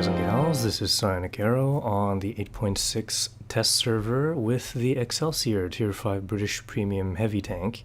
guys and gals, this is Psionic Arrow on the 8.6 test server with the Excelsior Tier 5 British Premium Heavy Tank.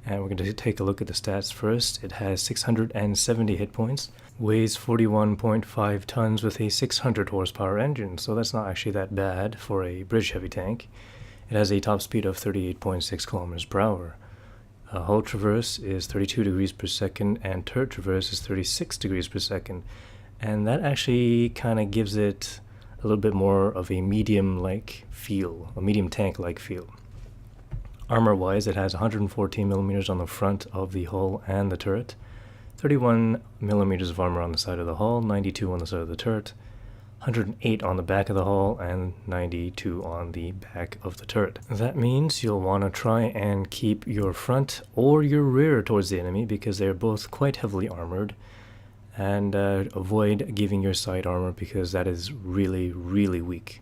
And we're going to take a look at the stats first. It has 670 hit points, weighs 41.5 tons with a 600 horsepower engine, so that's not actually that bad for a British heavy tank. It has a top speed of 38.6 kilometers per hour. Hull traverse is 32 degrees per second and turret traverse is 36 degrees per second. And that actually kind of gives it a little bit more of a medium-like feel, a medium tank-like feel. Armor-wise, it has 114 millimeters on the front of the hull and the turret, 31 millimeters of armor on the side of the hull, 92 on the side of the turret, 108 on the back of the hull, and 92 on the back of the turret. That means you'll want to try and keep your front or your rear towards the enemy because they're both quite heavily armored. And avoid giving your side armor because that is really, really weak.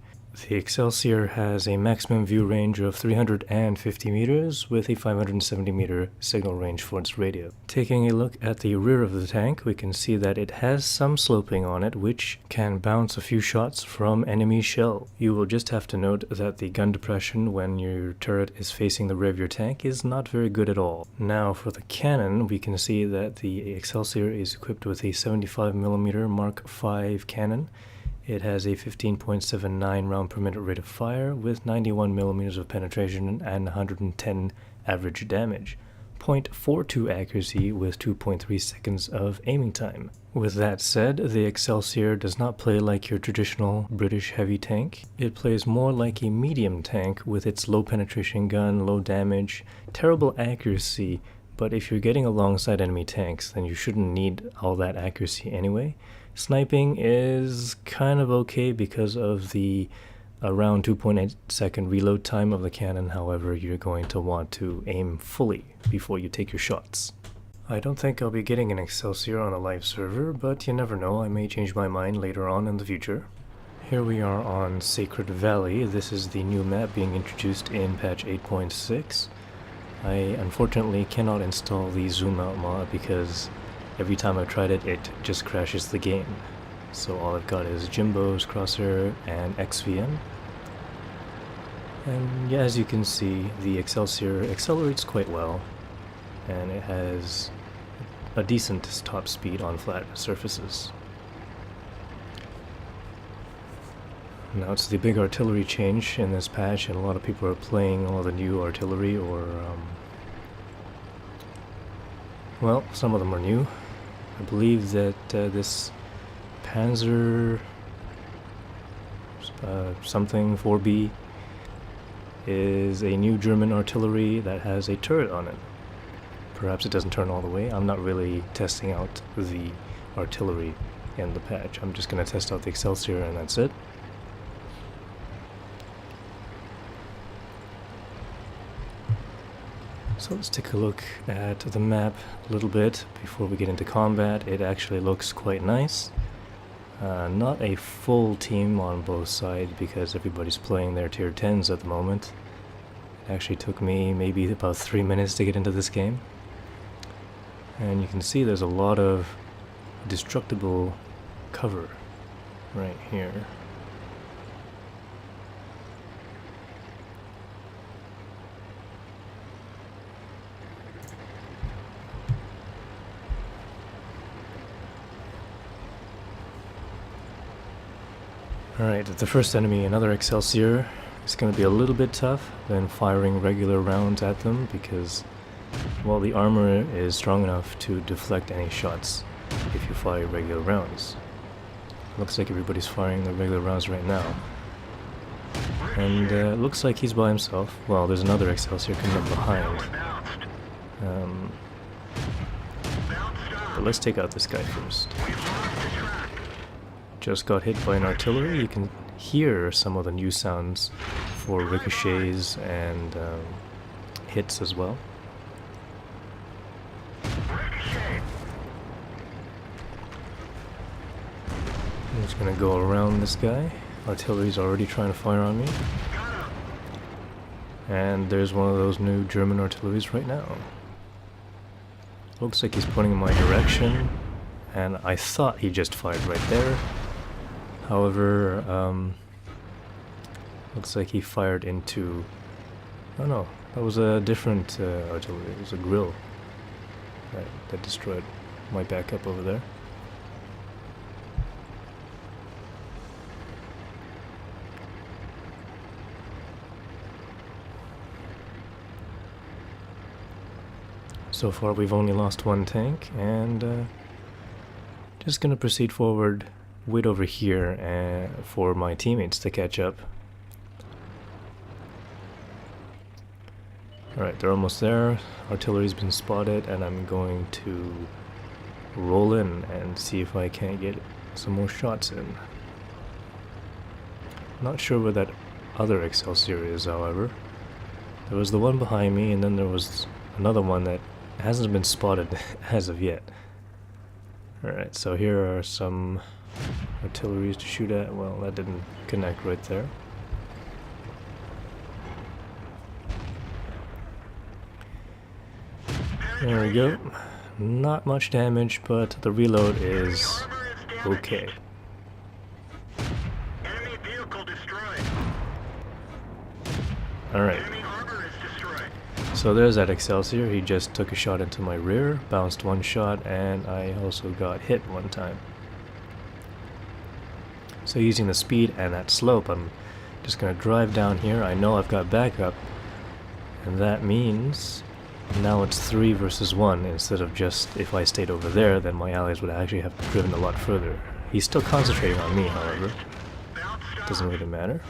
The Excelsior has a maximum view range of 350 meters with a 570 meter signal range for its radio. Taking a look at the rear of the tank, we can see that it has some sloping on it which can bounce a few shots from enemy shell. You will just have to note that the gun depression when your turret is facing the rear of your tank is not very good at all. Now for the cannon, we can see that the Excelsior is equipped with a 75mm Mark V cannon. It has a 15.79 round per minute rate of fire with 91 millimeters of penetration and 110 average damage. 0.42 accuracy with 2.3 seconds of aiming time. With that said, the Excelsior does not play like your traditional British heavy tank. It plays more like a medium tank with its low penetration gun, low damage, terrible accuracy, but if you're getting alongside enemy tanks, then you shouldn't need all that accuracy anyway. Sniping is kind of okay because of the around 2.8 second reload time of the cannon. However, you're going to want to aim fully before you take your shots. I don't think I'll be getting an Excelsior on a live server, but you never know, I may change my mind later on in the future. Here we are on Sacred Valley. This is the new map being introduced in patch 8.6. I unfortunately cannot install the zoom out mod because every time I've tried it, it just crashes the game. So all I've got is Jimbo's, Crosshair, and XVM. And yeah, as you can see, the Excelsior accelerates quite well, and it has a decent top speed on flat surfaces. Now it's the big artillery change in this patch, and a lot of people are playing all the new artillery, or well, some of them are new. I believe that this Panzer something 4B is a new German artillery that has a turret on it. Perhaps it doesn't turn all the way. I'm not really testing out the artillery in the patch. I'm just going to test out the Excelsior and that's it. So let's take a look at the map a little bit before we get into combat. It actually looks quite nice. Not a full team on both sides because everybody's playing their tier 10s at the moment. It actually took me maybe about 3 minutes to get into this game. And you can see there's a lot of destructible cover right here. Alright, the first enemy, another Excelsior. It's going to be a little bit tough than firing regular rounds at them because, well, the armor is strong enough to deflect any shots if you fire regular rounds. Looks like everybody's firing the regular rounds right now. And it looks like he's by himself. Well, there's another Excelsior coming up behind. But let's take out this guy first. Just got hit by an artillery. You can hear some of the new sounds for ricochets and hits as well. I'm just gonna go around this guy. Artillery's already trying to fire on me. And there's one of those new German artilleries right now. Looks like he's pointing in my direction, and I thought he just fired right there. However, looks like he fired into... Oh no, that was a different artillery. It was a grill that destroyed my backup over there. So far we've only lost one tank, and just gonna proceed forward, wait over here for my teammates to catch up. Alright, they're almost there. Artillery's been spotted, and I'm going to roll in and see if I can't get some more shots in. Not sure where that other Excelsior is, however. There was the one behind me, and then there was another one that hasn't been spotted as of yet. Alright, so here are some artilleries to shoot at. Well, that didn't connect right there. There we go. Not much damage, but the reload is okay. Enemy vehicle destroyed. Alright. Enemy armor is destroyed. So there's that Excelsior. He just took a shot into my rear, bounced one shot, and I also got hit one time. So using the speed and that slope, I'm just going to drive down here. I know I've got backup, and that means now it's 3 versus 1 instead of just if I stayed over there, then my allies would actually have driven a lot further. He's still concentrating on me, however. Doesn't really matter.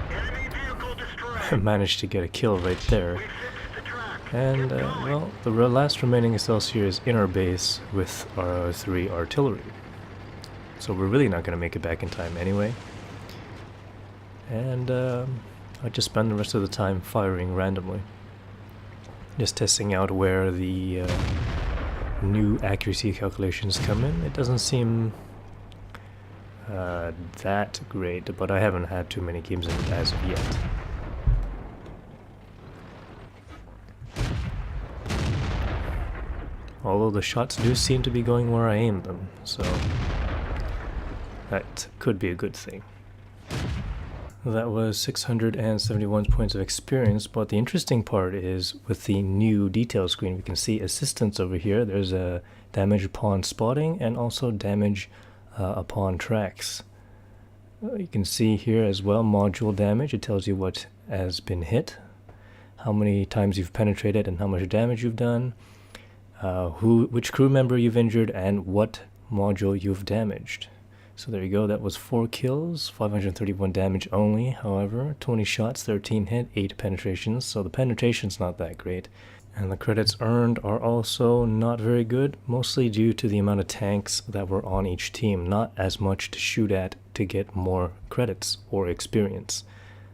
Enemy vehicle I destroyed. managed to get a kill right there. We fixed the track. And, well, the last remaining Excelsior is in our base with our 3 artillery. So we're really not going to make it back in time anyway. And I just spend the rest of the time firing randomly. Just testing out where the new accuracy calculations come in. It doesn't seem that great, but I haven't had too many games in it as of yet. Although the shots do seem to be going where I aimed them, so that could be a good thing. That was 671 points of experience, but the interesting part is with the new detail screen we can see assistance over here. There's a damage upon spotting and also damage upon tracks. You can see here as well module damage. It tells you what has been hit, how many times you've penetrated and how much damage you've done, which crew member you've injured, and what module you've damaged. So there you go, that was 4 kills, 531 damage only, however, 20 shots, 13 hit, 8 penetrations, so the penetration's not that great. And the credits earned are also not very good, mostly due to the amount of tanks that were on each team, not as much to shoot at to get more credits or experience.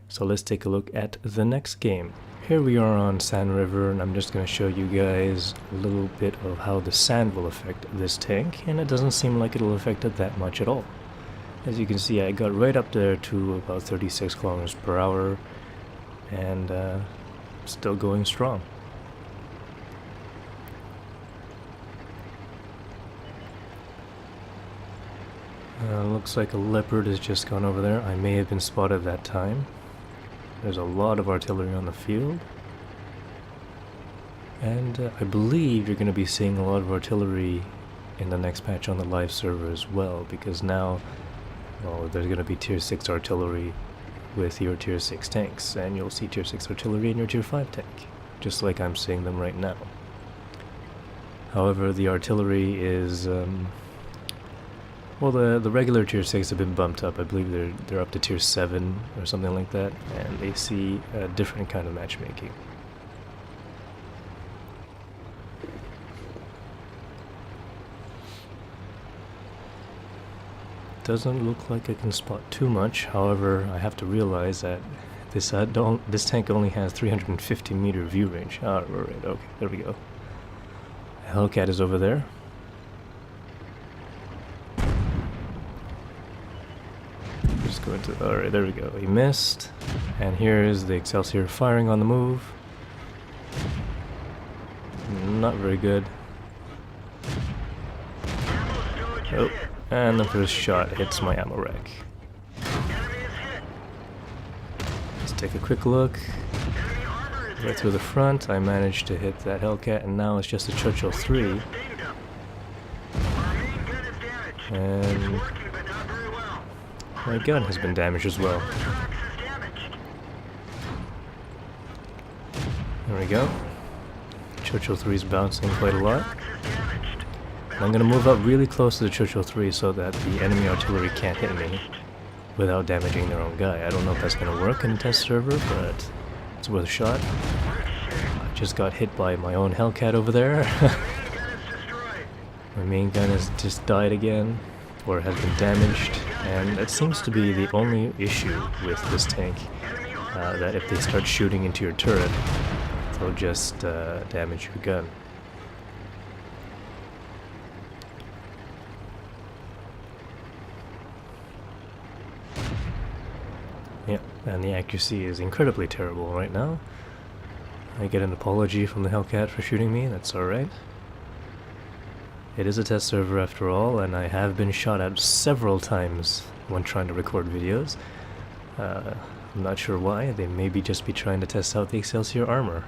So let's take a look at the next game. Here we are on Sand River, and I'm just going to show you guys a little bit of how the sand will affect this tank, and it doesn't seem like it'll affect it that much at all. As you can see, I got right up there to about 36 kilometers per hour, and still going strong. Looks like a leopard has just gone over there. I may have been spotted that time. There's a lot of artillery on the field. And I believe you're going to be seeing a lot of artillery in the next patch on the live server as well, because now, well, there's going to be tier 6 artillery with your tier 6 tanks, and you'll see tier 6 artillery in your tier 5 tank, just like I'm seeing them right now. However, the artillery is, well, the regular tier 6 have been bumped up. I believe they're up to tier 7 or something like that, and they see a different kind of matchmaking. Doesn't look like I can spot too much. However, I have to realize that this tank only has 350 meter view range. Ah, right, okay, there we go. Hellcat is over there. Just go into, alright, there we go. He missed. And here is the Excelsior firing on the move. Not very good. Oh, And the first shot hits my ammo rack. Let's take a quick look. Right through the front, I managed to hit that Hellcat, and now it's just a Churchill 3. And my gun has been damaged as well. There we go. Churchill 3 is bouncing quite a lot. I'm going to move up really close to the Churchill 3 so that the enemy artillery can't hit me without damaging their own guy. I don't know if that's going to work in a test server, but it's worth a shot. I just got hit by my own Hellcat over there. My main gun has just died again, or has been damaged, and that seems to be the only issue with this tank, that if they start shooting into your turret, they'll just damage your gun. Yeah, and the accuracy is incredibly terrible right now. I get an apology from the Hellcat for shooting me, that's alright. It is a test server after all, and I have been shot at several times when trying to record videos. I'm not sure why. They maybe just be trying to test out the Excelsior armor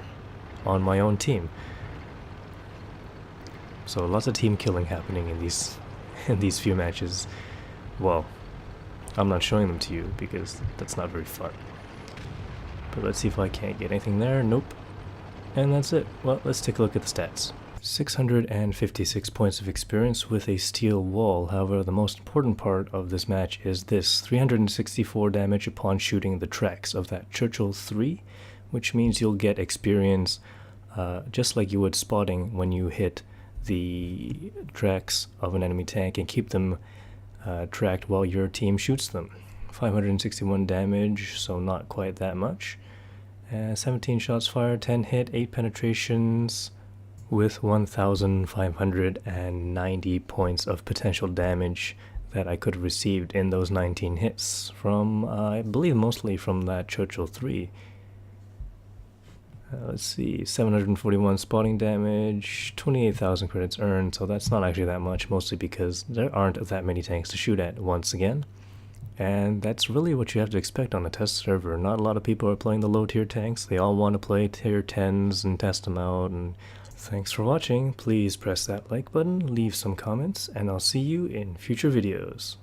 on my own team. So lots of team killing happening in these few matches. Well, I'm not showing them to you because that's not very fun. But let's see if I can't get anything there. Nope. And that's it. Well, let's take a look at the stats. 656 points of experience with a steel wall. However, the most important part of this match is this: 364 damage upon shooting the tracks of that Churchill 3, which means you'll get experience just like you would spotting when you hit the tracks of an enemy tank and keep them tracked while your team shoots them. 561 damage, so not quite that much. 17 shots fired, 10 hit, 8 penetrations, with 1,590 points of potential damage that I could have received in those 19 hits from, I believe, mostly from that Churchill 3. Let's see, 741 spotting damage, 28,000 credits earned, so that's not actually that much, mostly because there aren't that many tanks to shoot at once again. And that's really what you have to expect on a test server. Not a lot of people are playing the low tier tanks. They all want to play tier 10s and test them out. And thanks for watching. Please press that like button, leave some comments, and I'll see you in future videos.